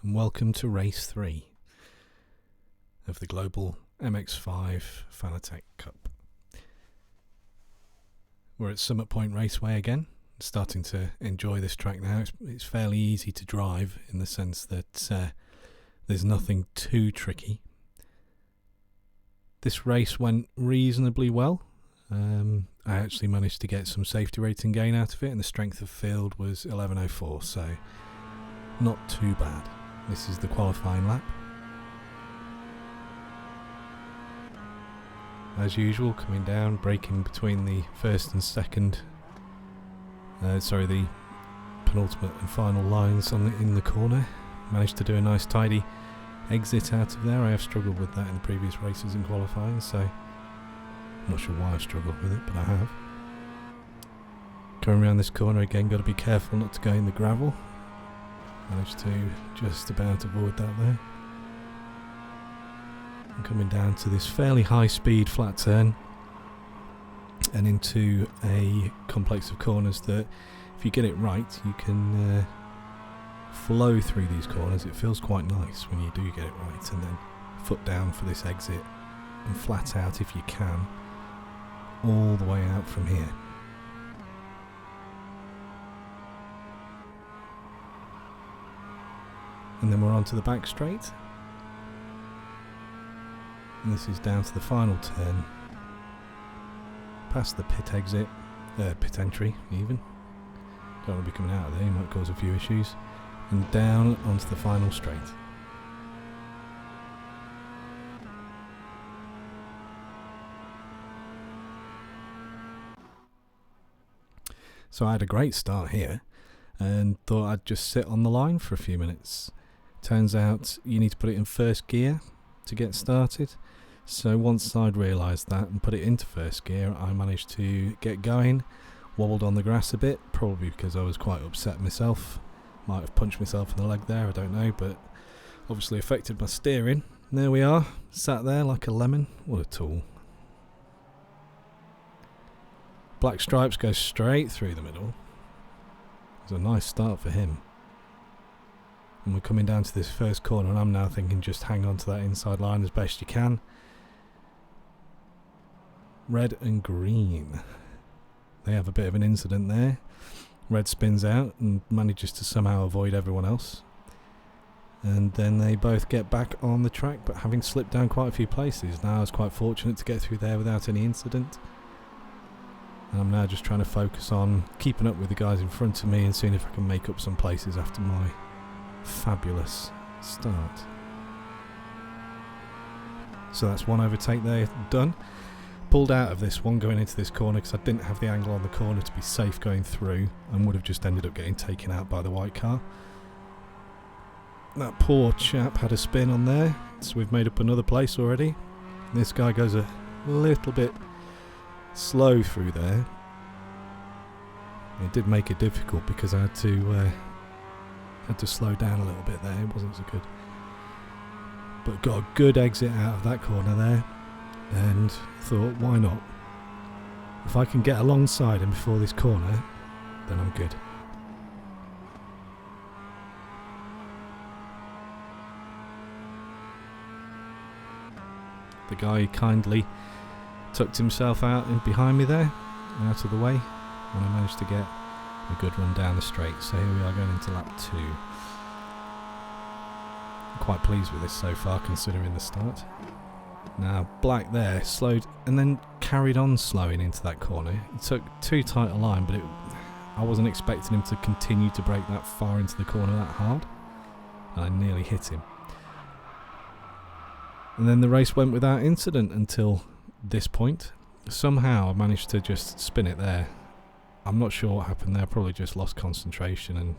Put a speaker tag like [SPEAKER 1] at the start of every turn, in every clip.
[SPEAKER 1] and welcome to race 3 of the global MX-5 Fanatec Cup. We're at Summit Point Raceway again, starting to enjoy this track now. It's fairly easy to drive in the sense that there's nothing too tricky. This race went reasonably well. I actually managed to get some safety rating gain out of it, and the strength of field was 11.04, so not too bad. This is the qualifying lap. As usual, coming down, braking between the first and second, the penultimate and final lines in the corner. Managed to do a nice tidy exit out of there. I have struggled with that in previous races in qualifying, so I'm not sure why I've struggled with it, but I have. Going around this corner again, got to be careful not to go in the gravel. Managed to just about avoid that there. And coming down to this fairly high speed flat turn and into a complex of corners that, if you get it right, you can flow through these corners. It feels quite nice when you do get it right, and then foot down for this exit and flat out if you can, all the way out from here. And then we're on to the back straight, and this is down to the final turn, past the pit exit, pit entry even. Don't want to be coming out of there, you might cause a few issues, and down onto the final straight. So I had a great start here and thought I'd just sit on the line for a few minutes. Turns out you need to put it in first gear to get started. So once I'd realised that and put it into first gear, I managed to get going, wobbled on the grass a bit, probably because I was quite upset myself. Might have punched myself in the leg there, I don't know, but obviously affected my steering. And there we are, sat there like a lemon. What a tool. Black Stripes goes straight through the middle. It was a nice start for him. And we're coming down to this first corner, and I'm now thinking just hang on to that inside line as best you can. Red and green. They have a bit of an incident there. Red spins out and manages to somehow avoid everyone else. And then they both get back on the track, but having slipped down quite a few places. Now I was quite fortunate to get through there without any incident. And I'm now just trying to focus on keeping up with the guys in front of me and seeing if I can make up some places after my fabulous start. So that's one overtake there done. Pulled out of this one going into this corner because I didn't have the angle on the corner to be safe going through, and would have just ended up getting taken out by the white car. That poor chap had a spin on there, so we've made up another place already. This guy goes a little bit slow through there. It did make it difficult because I had to slow down a little bit there. It wasn't so good, but got a good exit out of that corner there, and thought, why not? If I can get alongside him before this corner, then I'm good. The guy kindly tucked himself out in behind me there, out of the way, and I managed to get a good run down the straight. So here we are going into lap 2. I'm quite pleased with this so far considering the start. Now Black there slowed and then carried on slowing into that corner. It took too tight a line, but I wasn't expecting him to continue to brake that far into the corner that hard, and I nearly hit him. And then the race went without incident until this point. Somehow I managed to just spin it there. I'm not sure what happened there. Probably just lost concentration and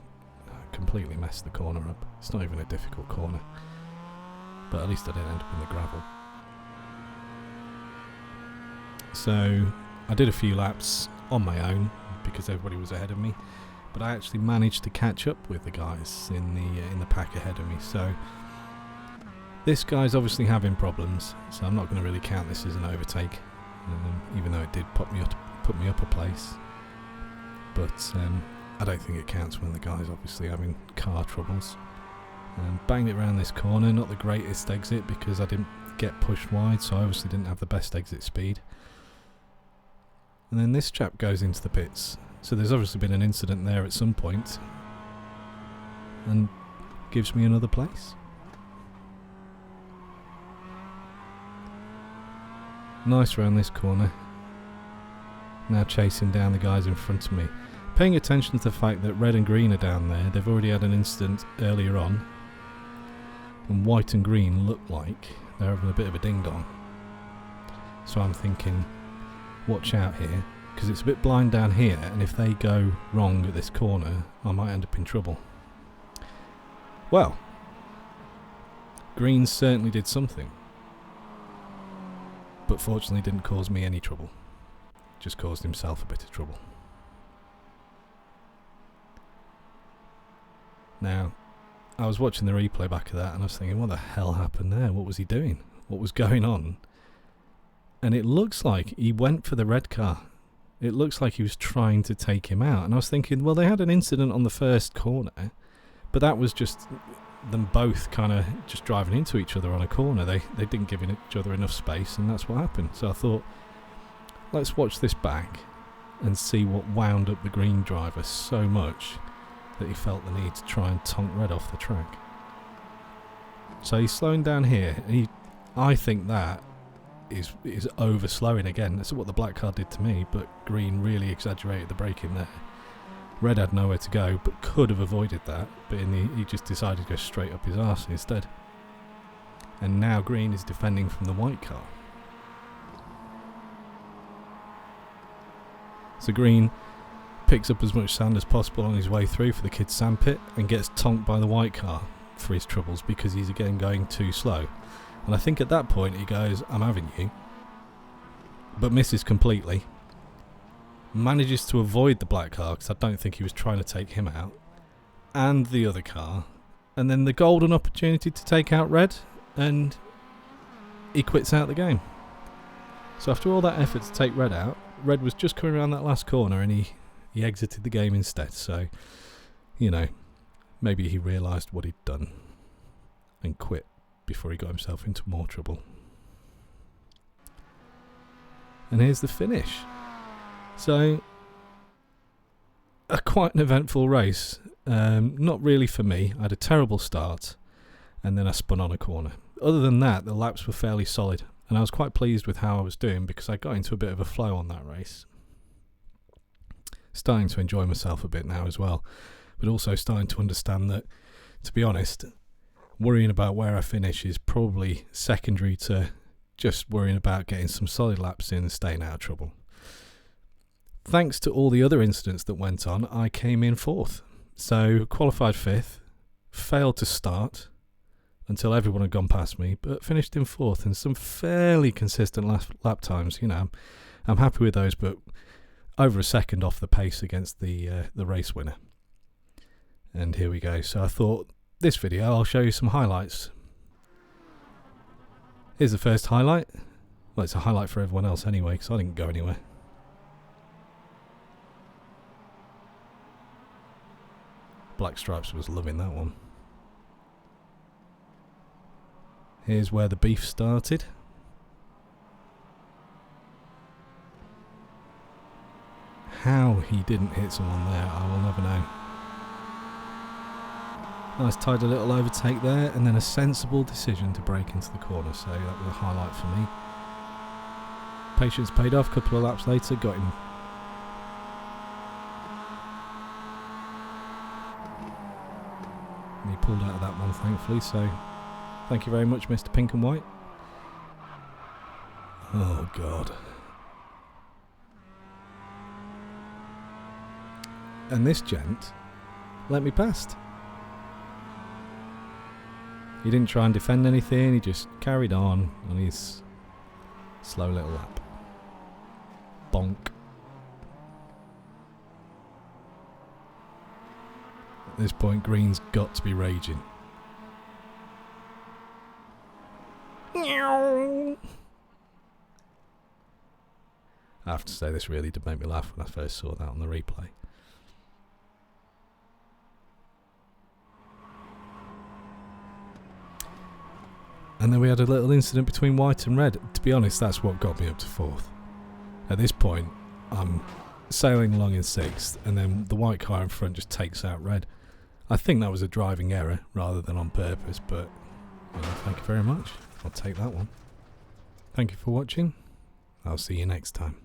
[SPEAKER 1] completely messed the corner up. It's not even a difficult corner, but at least I didn't end up in the gravel. So I did a few laps on my own because everybody was ahead of me, but I actually managed to catch up with the guys in the pack ahead of me. So this guy's obviously having problems, so I'm not going to really count this as an overtake, even though it did put me up a place. But I don't think it counts when the guy's obviously having car troubles. and banged it around this corner. Not the greatest exit because I didn't get pushed wide, so I obviously didn't have the best exit speed. And then this chap goes into the pits, so there's obviously been an incident there at some point, and gives me another place. Nice around this corner. Now chasing down the guys in front of me. Paying attention to the fact that red and green are down there. They've already had an incident earlier on. And white and green look like they're having a bit of a ding-dong. So I'm thinking, watch out here, because it's a bit blind down here, and if they go wrong at this corner, I might end up in trouble. Well, green certainly did something. But fortunately didn't cause me any trouble. Just caused himself a bit of trouble. Now, I was watching the replay back of that and I was thinking, what the hell happened there? What was he doing? What was going on? And it looks like he went for the red car. It looks like he was trying to take him out. And I was thinking, well, they had an incident on the first corner, but that was just them both kind of just driving into each other on a corner. They didn't give each other enough space, and that's what happened. So I thought, let's watch this back and see what wound up the green driver so much that he felt the need to try and tonk red off the track. So he's slowing down here. I think that is over slowing again. That's what the black car did to me, but green really exaggerated the braking there. Red had nowhere to go, but could have avoided that, but he just decided to go straight up his arse instead. And now green is defending from the white car. So green picks up as much sand as possible on his way through for the kids' sandpit and gets tonked by the white car for his troubles because he's again going too slow. And I think at that point he goes, I'm having you, but misses completely. Manages to avoid the black car because I don't think he was trying to take him out, and the other car, and then the golden opportunity to take out red, and he quits out the game. So after all that effort to take red out, red was just coming around that last corner and he exited the game instead. So, you know, maybe he realised what he'd done and quit before he got himself into more trouble. And here's the finish. So, quite an eventful race. Not really for me. I had a terrible start and then I spun on a corner. Other than that, the laps were fairly solid and I was quite pleased with how I was doing because I got into a bit of a flow on that race. Starting to enjoy myself a bit now as well, but also starting to understand that, to be honest, worrying about where I finish is probably secondary to just worrying about getting some solid laps in and staying out of trouble. Thanks to all the other incidents that went on, I came in 4th. So qualified 5th, failed to start until everyone had gone past me, but finished in 4th and some fairly consistent lap times. You know, I'm happy with those, but over a second off the pace against the race winner. And here we go. So I thought this video I'll show you some highlights. Here's the first highlight. Well, it's a highlight for everyone else anyway because I didn't go anywhere. Black Stripes was loving that one. Here's where the beef started. How he didn't hit someone there, I will never know. Nice tidy little overtake there, and then a sensible decision to break into the corner, so that was a highlight for me. Patience paid off. A couple of laps later, got him. And he pulled out of that one, thankfully, so thank you very much, Mr. Pink and White. Oh, God. And this gent let me past. He didn't try and defend anything, he just carried on his slow little lap. Bonk. At this point, green's got to be raging. I have to say, this really did make me laugh when I first saw that on the replay. And then we had a little incident between white and red. To be honest, that's what got me up to 4th. At this point, I'm sailing along in 6th, and then the white car in front just takes out red. I think that was a driving error rather than on purpose, but thank you very much. I'll take that one. Thank you for watching. I'll see you next time.